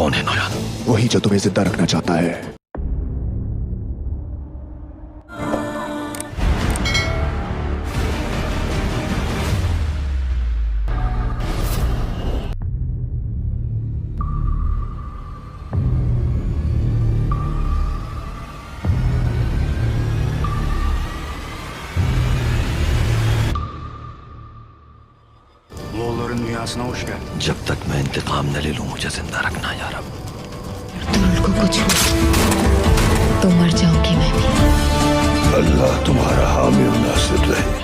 कौन है नौयान? वही जो तुम्हें जिंदा रखना चाहता है। Moğolların dünyasına hoş geldin. जब तक मैं इंतकाम न ले लूं मुझे जिंदा रखना या रब। तुरुल को कुछ हो तो मर जाऊंगी मैं भी। अल्लाह तुम्हारा हामी और नासिर रहे।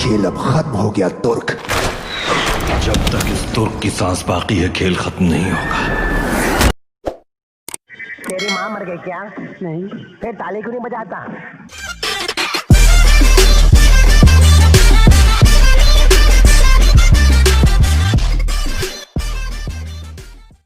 खेल अब खत्म हो गया तुर्क। जब तक इस तुर्क की सांस बाकी है खेल खत्म नहीं होगा। तेरी माँ मर गई क्या? नहीं। फिर ताली क्यों नहीं बजाता?